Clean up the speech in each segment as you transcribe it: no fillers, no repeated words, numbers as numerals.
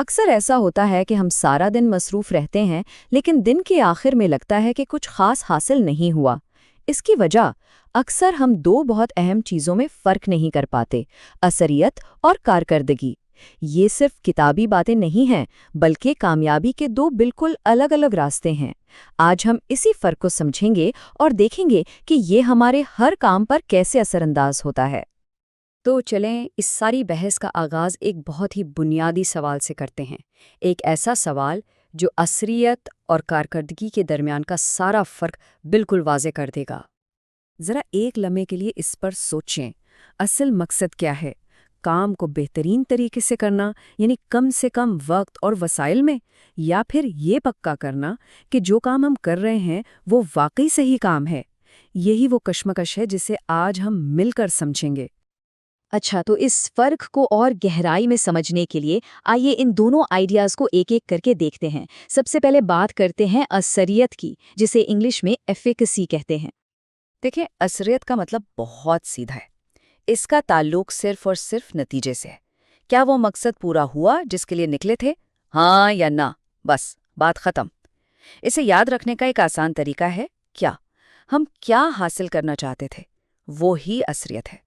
اکثر ایسا ہوتا ہے کہ ہم سارا دن مصروف رہتے ہیں لیکن دن کے آخر میں لگتا ہے کہ کچھ خاص حاصل نہیں ہوا۔ اس کی وجہ اکثر ہم دو بہت اہم چیزوں میں فرق نہیں کر پاتے: اثریت اور کارکردگی۔ یہ صرف کتابی باتیں نہیں ہیں بلکہ کامیابی کے دو بالکل الگ الگ راستے ہیں۔ آج ہم اسی فرق کو سمجھیں گے اور دیکھیں گے کہ یہ ہمارے ہر کام پر کیسے اثر انداز ہوتا ہے۔ تو چلیں اس ساری بحث کا آغاز ایک بہت ہی بنیادی سوال سے کرتے ہیں، ایک ایسا سوال جو اثریت اور کارکردگی کے درمیان کا سارا فرق بالکل واضح کر دے گا۔ ذرا ایک لمحے کے لیے اس پر سوچیں، اصل مقصد کیا ہے؟ کام کو بہترین طریقے سے کرنا، یعنی کم سے کم وقت اور وسائل میں، یا پھر یہ پکا کرنا کہ جو کام ہم کر رہے ہیں وہ واقعی صحیح کام ہے؟ یہی وہ کشمکش ہے جسے آج ہم مل کر سمجھیں گے۔ اچھا، تو اس فرق کو اور گہرائی میں سمجھنے کے لیے آئیے ان دونوں آئیڈیاز کو ایک ایک کر کے دیکھتے ہیں۔ سب سے پہلے بات کرتے ہیں اثریت کی، جسے انگلش میں ایفیکسی کہتے ہیں۔ دیکھیں، اثریت کا مطلب بہت سیدھا ہے۔ اس کا تعلق صرف اور صرف نتیجے سے ہے۔ کیا وہ مقصد پورا ہوا جس کے لیے نکلے تھے؟ ہاں یا نہ، بس بات ختم۔ اسے یاد رکھنے کا ایک آسان طریقہ ہے، ہم کیا حاصل کرنا چاہتے تھے، وہی اثریت ہے۔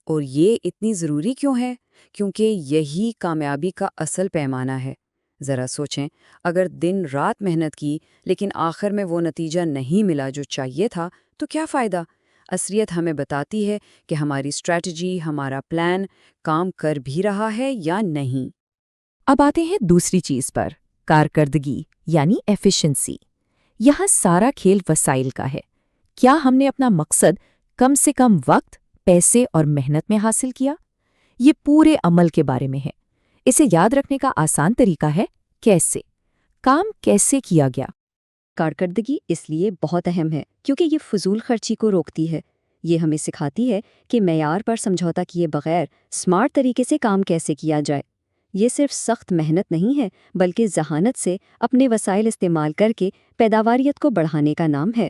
اور یہ اتنی ضروری کیوں ہے؟ کیونکہ یہی کامیابی کا اصل پیمانہ ہے۔ ذرا سوچیں، اگر دن رات محنت کی لیکن آخر میں وہ نتیجہ نہیں ملا جو چاہیے تھا تو کیا فائدہ؟ اثریت ہمیں بتاتی ہے کہ ہماری اسٹریٹجی، ہمارا پلان کام کر بھی رہا ہے یا نہیں۔ اب آتے ہیں دوسری چیز پر، کارکردگی یعنی ایفیشنسی۔ یہاں سارا کھیل وسائل کا ہے۔ کیا ہم نے اپنا مقصد کم سے کم وقت، پیسے اور محنت میں حاصل کیا؟ یہ پورے عمل کے بارے میں ہے۔ اسے یاد رکھنے کا آسان طریقہ ہے کیسے، کام کیسے کیا گیا۔ کارکردگی اس لیے بہت اہم ہے کیونکہ یہ فضول خرچی کو روکتی ہے۔ یہ ہمیں سکھاتی ہے کہ معیار پر سمجھوتا کیے بغیر سمارٹ طریقے سے کام کیسے کیا جائے۔ یہ صرف سخت محنت نہیں ہے بلکہ ذہانت سے اپنے وسائل استعمال کر کے پیداواریت کو بڑھانے کا نام ہے۔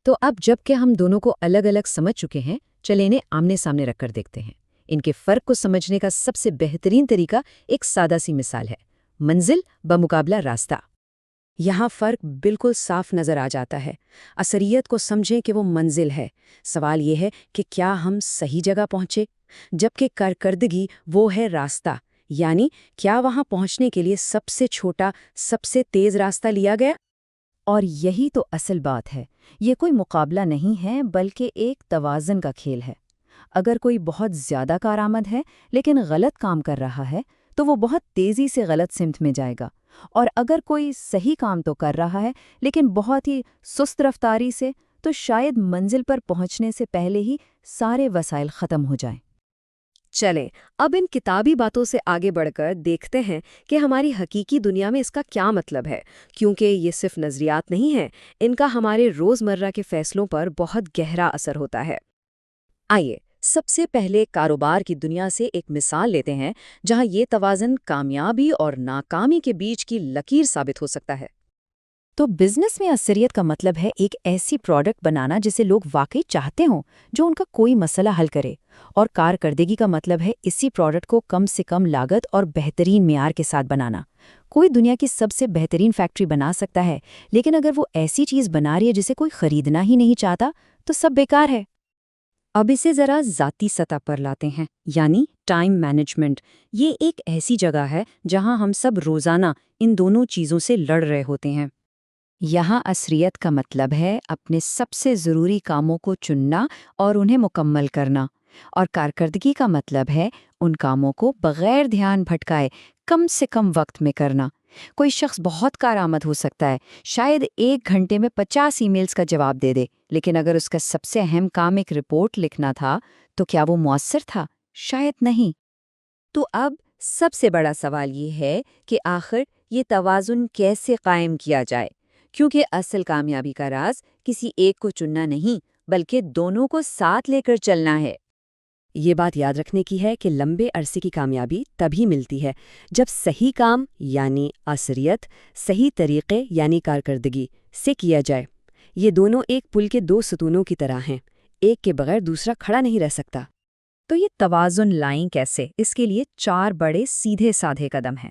تو اب جب کہ ہم دونوں کو الگ الگ سمجھ چکے ہیں، چلیں انہیں آمنے سامنے رکھ کر دیکھتے ہیں۔ ان کے فرق کو سمجھنے کا سب سے بہترین طریقہ ایک سادہ سی مثال ہے: منزل بمقابلہ راستہ۔ یہاں فرق بالکل صاف نظر آ جاتا ہے۔ اثریت کو سمجھیں کہ وہ منزل ہے، سوال یہ ہے کہ کیا ہم صحیح جگہ پہنچے، جبکہ کارکردگی وہ ہے راستہ، یعنی کیا وہاں پہنچنے کے لیے سب سے چھوٹا، سب سے تیز راستہ لیا گیا۔ اور یہی تو اصل بات ہے۔ یہ کوئی مقابلہ نہیں ہے بلکہ ایک توازن کا کھیل ہے۔ اگر کوئی بہت زیادہ کارآمد ہے لیکن غلط کام کر رہا ہے تو وہ بہت تیزی سے غلط سمت میں جائے گا، اور اگر کوئی صحیح کام تو کر رہا ہے لیکن بہت ہی سست رفتاری سے، تو شاید منزل پر پہنچنے سے پہلے ہی سارے وسائل ختم ہو جائیں۔ چلیں اب ان کتابی باتوں سے آگے بڑھ کر دیکھتے ہیں کہ ہماری حقیقی دنیا میں اس کا کیا مطلب ہے، کیونکہ یہ صرف نظریات نہیں ہیں، ان کا ہمارے روزمرہ کے فیصلوں پر بہت گہرا اثر ہوتا ہے۔ آئیے سب سے پہلے کاروبار کی دنیا سے ایک مثال لیتے ہیں جہاں یہ توازن کامیابی اور ناکامی کے بیچ کی لکیر ثابت ہو سکتا ہے۔ تو بزنس میں اثریت کا مطلب ہے ایک ایسی پروڈکٹ بنانا جسے لوگ واقعی چاہتے ہوں، جو ان کا کوئی مسئلہ حل کرے، اور کارکردگی کا مطلب ہے اسی پروڈکٹ کو کم سے کم لاگت اور بہترین معیار کے ساتھ بنانا۔ کوئی دنیا کی سب سے بہترین فیکٹری بنا سکتا ہے، لیکن اگر وہ ایسی چیز بنا رہی ہے جسے کوئی خریدنا ہی نہیں چاہتا تو سب بیکار ہے۔ اب اسے ذرا ذاتی سطح پر لاتے ہیں، یعنی ٹائم مینجمنٹ۔ یہ ایک ایسی جگہ ہے جہاں ہم سب روزانہ ان دونوں چیزوں سے لڑ رہے ہوتے ہیں۔ یہاں اثریت کا مطلب ہے اپنے سب سے ضروری کاموں کو چننا اور انہیں مکمل کرنا، اور کارکردگی کا مطلب ہے ان کاموں کو بغیر دھیان بھٹکائے کم سے کم وقت میں کرنا۔ کوئی شخص بہت کارآمد ہو سکتا ہے، شاید 1 گھنٹے میں 50 ای میلز کا جواب دے دے، لیکن اگر اس کا سب سے اہم کام ایک رپورٹ لکھنا تھا تو کیا وہ مؤثر تھا؟ شاید نہیں۔ تو اب سب سے بڑا سوال یہ ہے کہ آخر یہ توازن کیسے قائم کیا جائے، کیونکہ اصل کامیابی کا راز کسی ایک کو چننا نہیں بلکہ دونوں کو ساتھ لے کر چلنا ہے۔ یہ بات یاد رکھنے کی ہے کہ لمبے عرصے کی کامیابی تبھی ملتی ہے جب صحیح کام یعنی اثریت صحیح طریقے یعنی کارکردگی سے کیا جائے۔ یہ دونوں ایک پل کے 2 ستونوں کی طرح ہیں، ایک کے بغیر دوسرا کھڑا نہیں رہ سکتا۔ تو یہ توازن لائیں کیسے؟ اس کے لیے 4 بڑے سیدھے سادھے قدم ہیں۔